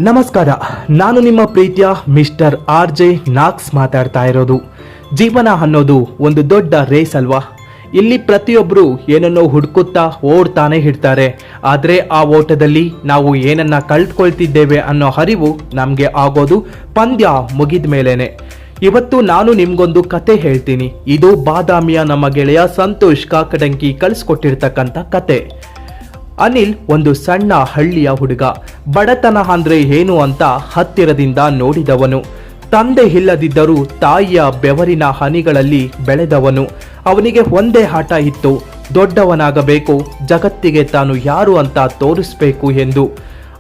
ನಮಸ್ಕಾರ, ನಾನು ನಿಮ್ಮ ಪ್ರೀತಿಯ ಮಿಸ್ಟರ್ RJ ನಾಕ್ಸ್ ಮಾತಾಡ್ತಾ ಇರೋದು. ಜೀವನ ಅನ್ನೋದು ಒಂದು ದೊಡ್ಡ ರೇಸ್ ಅಲ್ವಾ? ಇಲ್ಲಿ ಪ್ರತಿಯೊಬ್ಬರು ಏನನ್ನೋ ಹುಡುಕುತ್ತಾ ಓಡ್ತಾನೆ ಇರ್ತಾರೆ. ಆದರೆ ಆ ಓಟದಲ್ಲಿ ನಾವು ಏನನ್ನ ಕಳ್ಕೊಳ್ತಿದ್ದೇವೆ ಅನ್ನೋ ಅರಿವು ನಮಗೆ ಆಗೋದು ಪಂದ್ಯ ಮುಗಿದ ಮೇಲೇನೆ. ಇವತ್ತು ನಾನು ನಿಮ್ಗೊಂದು ಕತೆ ಹೇಳ್ತೀನಿ. ಇದು ಬಾದಾಮಿಯ ನಮ್ಮ ಗೆಳೆಯ ಸಂತೋಷ್ ಕಾಕಡಂಕಿ ಕಳಿಸ್ಕೊಟ್ಟಿರ್ತಕ್ಕಂಥ ಕತೆ. ಅನಿಲ್ ಒಂದು ಸಣ್ಣ ಹಳ್ಳಿಯ ಹುಡುಗ. ಬಡತನ ಅಂದ್ರೆ ಏನು ಅಂತ ಹತ್ತಿರದಿಂದ ನೋಡಿದವನು. ತಂದೆ ಇಲ್ಲದಿದ್ದರೂ ತಾಯಿಯ ಬೆವರಿನ ಹನಿಗಳಲ್ಲಿ ಬೆಳೆದವನು. ಅವನಿಗೆ ಒಂದೇ ಹಠ ಇತ್ತು, ದೊಡ್ಡವನಾಗಬೇಕು, ಜಗತ್ತಿಗೆ ತಾನು ಯಾರು ಅಂತ ತೋರಿಸ್ಬೇಕು ಎಂದು.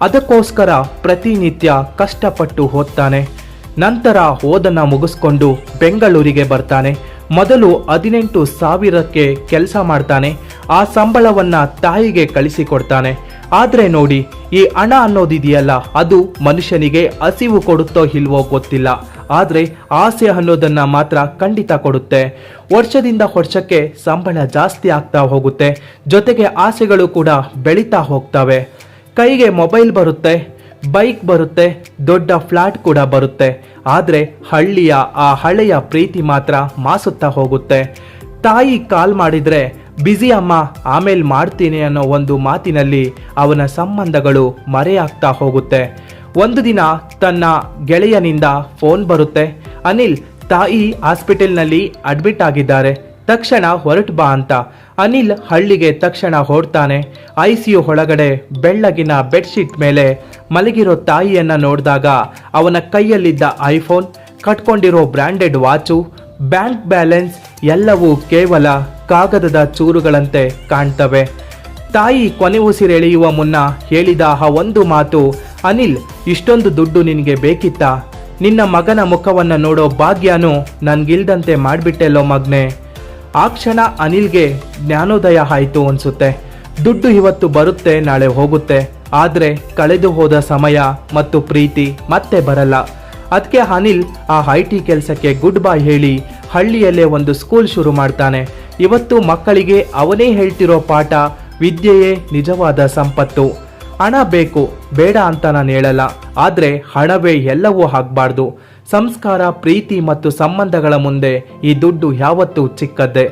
ಅದಕ್ಕೋಸ್ಕರ ಪ್ರತಿನಿತ್ಯ ಕಷ್ಟಪಟ್ಟು ಓದ್ತಾನೆ. ನಂತರ ಓದನ್ನ ಮುಗಿಸ್ಕೊಂಡು ಬೆಂಗಳೂರಿಗೆ ಬರ್ತಾನೆ. ಮೊದಲು 18,000ಕ್ಕೆ ಕೆಲಸ ಮಾಡ್ತಾನೆ. ಆ ಸಂಬಳವನ್ನ ತಾಯಿಗೆ ಕಳಿಸಿಕೊಡ್ತಾನೆ. ಆದರೆ ನೋಡಿ, ಈ ಹಣ ಅನ್ನೋದಿದೆಯಲ್ಲ, ಅದು ಮನುಷ್ಯನಿಗೆ ಹಸಿವು ಕೊಡುತ್ತೋ ಇಲ್ವೋ ಗೊತ್ತಿಲ್ಲ, ಆದರೆ ಆಸೆ ಅನ್ನೋದನ್ನ ಮಾತ್ರ ಖಂಡಿತ ಕೊಡುತ್ತೆ. ವರ್ಷದಿಂದ ವರ್ಷಕ್ಕೆ ಸಂಬಳ ಜಾಸ್ತಿ ಆಗ್ತಾ ಹೋಗುತ್ತೆ, ಜೊತೆಗೆ ಆಸೆಗಳು ಕೂಡ ಬೆಳೀತಾ ಹೋಗ್ತವೆ. ಕೈಗೆ ಮೊಬೈಲ್ ಬರುತ್ತೆ, ಬೈಕ್ ಬರುತ್ತೆ, ದೊಡ್ಡ ಫ್ಲಾಟ್ ಕೂಡ ಬರುತ್ತೆ. ಆದರೆ ಹಳ್ಳಿಯ ಆ ಹಳೆಯ ಪ್ರೀತಿ ಮಾತ್ರ ಮಾಸುತ್ತಾ ಹೋಗುತ್ತೆ. ತಾಯಿ ಕಾಲ್ ಮಾಡಿದ್ರೆ ಬ್ಯುಸಿ ಅಮ್ಮ, ಆಮೇಲೆ ಮಾಡ್ತೀನಿ ಅನ್ನೋ ಒಂದು ಮಾತಿನಲ್ಲಿ ಅವನ ಸಂಬಂಧಗಳು ಮರೆಯಾಗ್ತಾ ಹೋಗುತ್ತೆ. ಒಂದು ದಿನ ತನ್ನ ಗೆಳೆಯನಿಂದ ಫೋನ್ ಬರುತ್ತೆ. ಅನಿಲ್, ತಾಯಿ ಹಾಸ್ಪಿಟಲ್ನಲ್ಲಿ ಅಡ್ಮಿಟ್ ಆಗಿದ್ದಾರೆ, ತಕ್ಷಣ ಹೊರಟು ಬಾ ಅಂತ. ಅನಿಲ್ ಹಳ್ಳಿಗೆ ತಕ್ಷಣ ಹೊರಡ್ತಾನೆ. ICU ಒಳಗಡೆ ಬೆಳ್ಳಗಿನ ಬೆಡ್ಶೀಟ್ ಮೇಲೆ ಮಲಗಿರೋ ತಾಯಿಯನ್ನ ನೋಡಿದಾಗ ಅವನ ಕೈಯಲ್ಲಿದ್ದ ಐಫೋನ್, ಕಟ್ಕೊಂಡಿರೋ ಬ್ರ್ಯಾಂಡೆಡ್ ವಾಚು, ಬ್ಯಾಂಕ್ ಬ್ಯಾಲೆನ್ಸ್ ಎಲ್ಲವೂ ಕೇವಲ ಕಾಗದದ ಚೂರುಗಳಂತೆ ಕಾಣ್ತವೆ. ತಾಯಿ ಕೊನೆ ಉಸಿರೆಳೆಯುವ ಮುನ್ನ ಹೇಳಿದ ಆ ಒಂದು ಮಾತು, ಅನಿಲ್, ಇಷ್ಟೊಂದು ದುಡ್ಡು ನಿನಗೆ ಬೇಕಿತ್ತಾ? ನಿನ್ನ ಮಗನ ಮುಖವನ್ನು ನೋಡೋ ಭಾಗ್ಯನೂ ನನ್ಗಿಲ್ದಂತೆ ಮಾಡಿಬಿಟ್ಟೆಲ್ಲೋ ಮಗ್ನೆ. ಆ ಕ್ಷಣ ಅನಿಲ್ಗೆ ಜ್ಞಾನೋದಯ ಆಯಿತು ಅನ್ಸುತ್ತೆ. ದುಡ್ಡು ಇವತ್ತು ಬರುತ್ತೆ, ನಾಳೆ ಹೋಗುತ್ತೆ, ಆದರೆ ಕಳೆದು ಹೋದ ಸಮಯ ಮತ್ತು ಪ್ರೀತಿ ಮತ್ತೆ ಬರಲ್ಲ. ಅದಕ್ಕೆ ಅನಿಲ್ ಆ IT ಕೆಲಸಕ್ಕೆ ಗುಡ್ ಬೈ ಹೇಳಿ ಹಳ್ಳಿಯಲ್ಲೇ ಒಂದು ಸ್ಕೂಲ್ ಶುರು ಮಾಡ್ತಾನೆ. ಇವತ್ತು ಮಕ್ಕಳಿಗೆ ಅವನೇ ಹೇಳ್ತಿರೋ ಪಾಠ, ವಿದ್ಯೆಯೇ ನಿಜವಾದ ಸಂಪತ್ತು. ಹಣ ಬೇಕು, ಬೇಡ ಅಂತ ನಾನು ಹೇಳಲ್ಲ, ಆದರೆ ಹಣವೇ ಎಲ್ಲವೂ ಆಗಬಾರ್ದು. ಸಂಸ್ಕಾರ, ಪ್ರೀತಿ ಮತ್ತು ಸಂಬಂಧಗಳ ಮುಂದೆ ಈ ದುಡ್ಡು ಯಾವತ್ತೂ ಚಿಕ್ಕದ್ದೇ.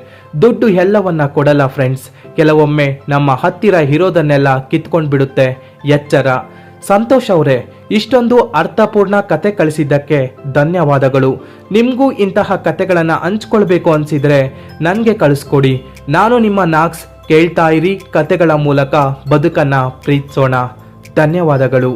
ದುಡ್ಡು ಎಲ್ಲವನ್ನ ಕೊಡಲ್ಲ ಫ್ರೆಂಡ್ಸ್, ಕೆಲವೊಮ್ಮೆ ನಮ್ಮ ಹತ್ತಿರ ಇರೋದನ್ನೆಲ್ಲ ಕಿತ್ಕೊಂಡು ಬಿಡುತ್ತೆ. ಎಚ್ಚರ. ಸಂತೋಷ್ ಅವರೇ, ಇಷ್ಟೊಂದು ಅರ್ಥಪೂರ್ಣ ಕತೆ ಕಳಿಸಿದ್ದಕ್ಕೆ ಧನ್ಯವಾದಗಳು. ನಿಮಗೂ ಇಂತಹ ಕತೆಗಳನ್ನು ಹಂಚ್ಕೊಳ್ಬೇಕು ಅನಿಸಿದರೆ ನನಗೆ ಕಳಿಸ್ಕೊಡಿ. ನಾನು ನಿಮ್ಮ ನಾಕ್ಸ್. ಕೇಳ್ತಾ ಇರಿ, ಕತೆಗಳ ಮೂಲಕ ಬದುಕನ್ನು ಪ್ರೀತಿಸೋಣ. ಧನ್ಯವಾದಗಳು.